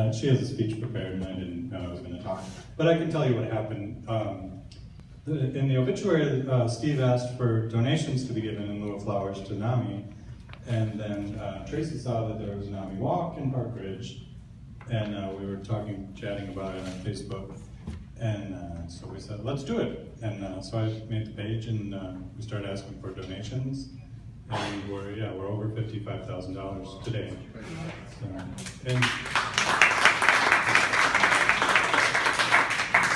And she has a speech prepared, and I didn't know I was going to talk. But I can tell you what happened. In the obituary, Steve asked for donations to be given in lieu of flowers to NAMI. And then Tracey saw that there was a NAMI walk in Park Ridge. And we were chatting about it on Facebook. And so we said, let's do it. And so I made the page, and we started asking for donations. And we're over $55,000 today. So, and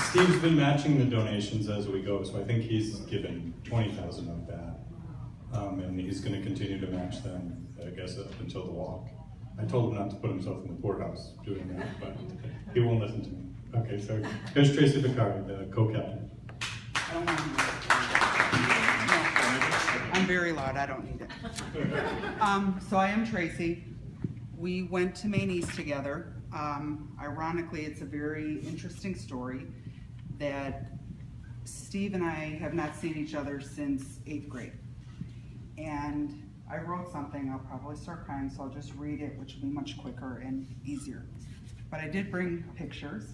Steve's been matching the donations as we go, so I think he's given $20,000 of that. And he's going to continue to match them, I guess, up until the walk. I told him not to put himself in the poorhouse doing that, but he won't listen to me. Okay, so here's Tracey Vicari, the co-captain. I'm very loud, I don't need it. So I am Tracey. We went to Maine East together. Ironically, it's a very interesting story that Steve and I have not seen each other since 8th grade. And I wrote something, I'll probably start crying, so I'll just read it, which will be much quicker and easier. But I did bring pictures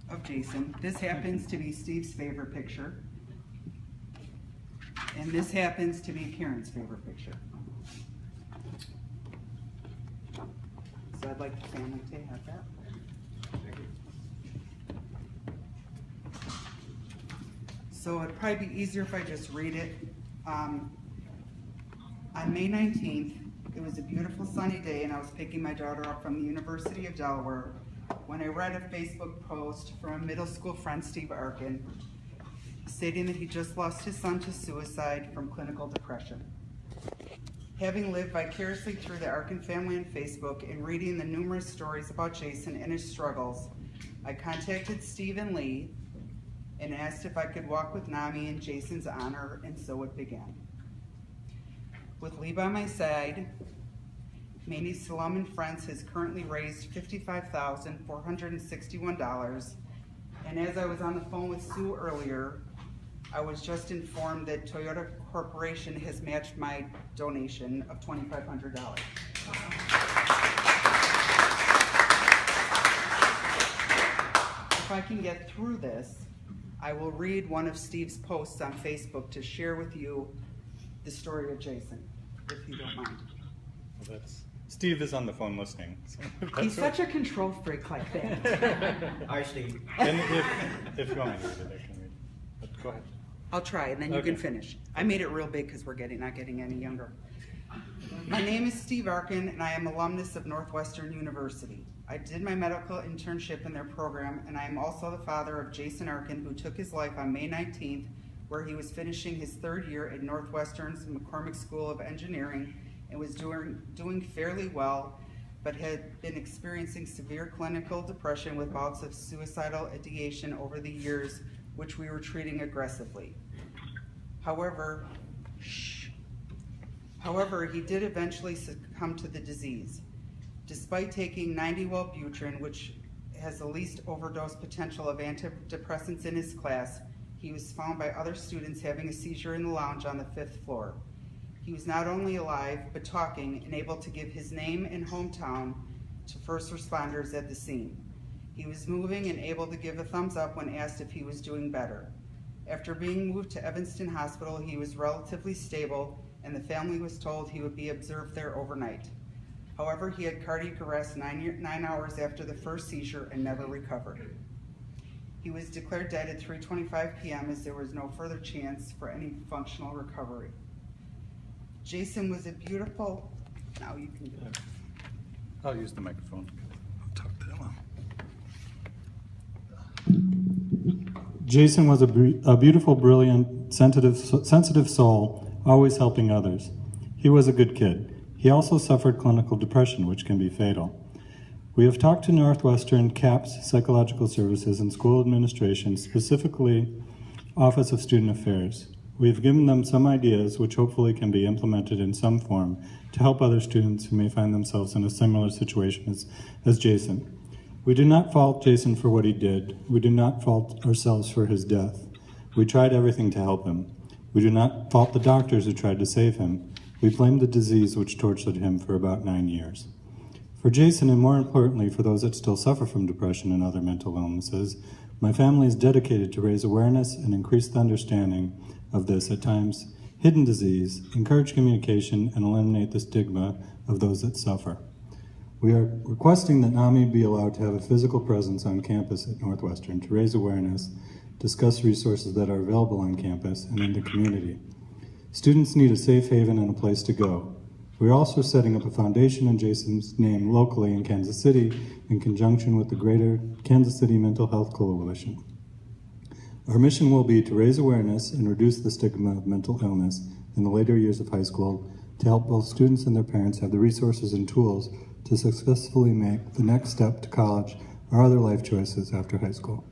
of Jason. This happens to be Steve's favorite picture. And this happens to be Karen's favorite picture. So I'd like the family to have that. So it'd probably be easier if I just read it. On May 19th, it was a beautiful sunny day, and I was picking my daughter up from the University of Delaware when I read a Facebook post from a middle school friend, Steve Arkin, stating that he just lost his son to suicide from clinical depression. Having lived vicariously through the Arkin family on Facebook and reading the numerous stories about Jason and his struggles, I contacted Steve and Lee and asked if I could walk with NAMI in Jason's honor, and so it began. With Lee by my side, Maine East alum and friends has currently raised $55,461, and as I was on the phone with Sue earlier, I was just informed that Toyota Corporation has matched my donation of $2,500. If I can get through this, I will read one of Steve's posts on Facebook to share with you the story of Jason, if you don't mind. Well, Steve is on the phone listening. So he's such a control freak like that. Hi, Steve. And if you want me to read it, I can read it. But go ahead. I'll try, and then you can finish. I made it real big because we're not getting any younger. My name is Steve Arkin, and I am alumnus of Northwestern University. I did my medical internship in their program, and I am also the father of Jason Arkin, who took his life on May 19th, where he was finishing his 3rd year at Northwestern's McCormick School of Engineering and was doing fairly well, but had been experiencing severe clinical depression with bouts of suicidal ideation over the years, which we were treating aggressively. However, he did eventually succumb to the disease. Despite taking 90 Wellbutrin, which has the least overdose potential of antidepressants in his class, he was found by other students having a seizure in the lounge on the 5th floor. He was not only alive, but talking and able to give his name and hometown to first responders at the scene. He was moving and able to give a thumbs up when asked if he was doing better. After being moved to Evanston Hospital, he was relatively stable, and the family was told he would be observed there overnight. However, he had cardiac arrest 9 hours after the first seizure and never recovered. He was declared dead at 3:25 p.m. as there was no further chance for any functional recovery. Jason was a beautiful, now you can do it. I'll use the microphone. I'll talk to him. Jason was a beautiful, brilliant, sensitive soul, always helping others. He was a good kid. He also suffered clinical depression, which can be fatal. We have talked to Northwestern CAPS Psychological Services and school administration, specifically Office of Student Affairs. We have given them some ideas which hopefully can be implemented in some form to help other students who may find themselves in a similar situation as Jason. We do not fault Jason for what he did. We do not fault ourselves for his death. We tried everything to help him. We do not fault the doctors who tried to save him. We blame the disease which tortured him for about 9 years. For Jason, and more importantly for those that still suffer from depression and other mental illnesses, my family is dedicated to raise awareness and increase the understanding of this at times hidden disease, encourage communication, and eliminate the stigma of those that suffer. We are requesting that NAMI be allowed to have a physical presence on campus at Northwestern to raise awareness, discuss resources that are available on campus and in the community. Students need a safe haven and a place to go. We're also setting up a foundation in Jason's name locally in Kansas City in conjunction with the Greater Kansas City Mental Health Coalition. Our mission will be to raise awareness and reduce the stigma of mental illness in the later years of high school to help both students and their parents have the resources and tools to successfully make the next step to college or other life choices after high school.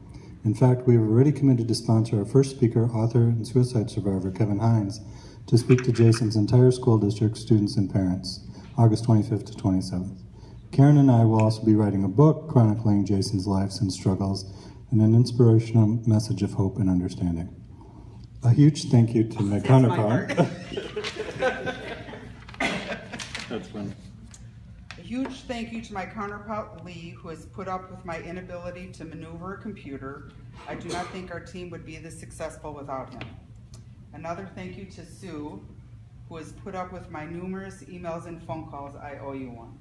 In fact, we have already committed to sponsor our first speaker, author, and suicide survivor, Kevin Hines, to speak to Jason's entire school district, students, and parents, August 25th to 27th. Karen and I will also be writing a book chronicling Jason's lives and struggles and an inspirational message of hope and understanding. A huge thank you to my counterpart. That's funny. A huge thank you to my counterpart, Lee, who has put up with my inability to maneuver a computer. I do not think our team would be this successful without him. Another thank you to Sue, who has put up with my numerous emails and phone calls. I owe you one.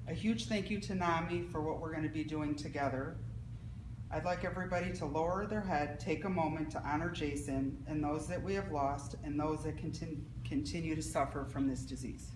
A huge thank you to NAMI for what we're going to be doing together. I'd like everybody to lower their head, take a moment to honor Jason and those that we have lost and those that continue to suffer from this disease.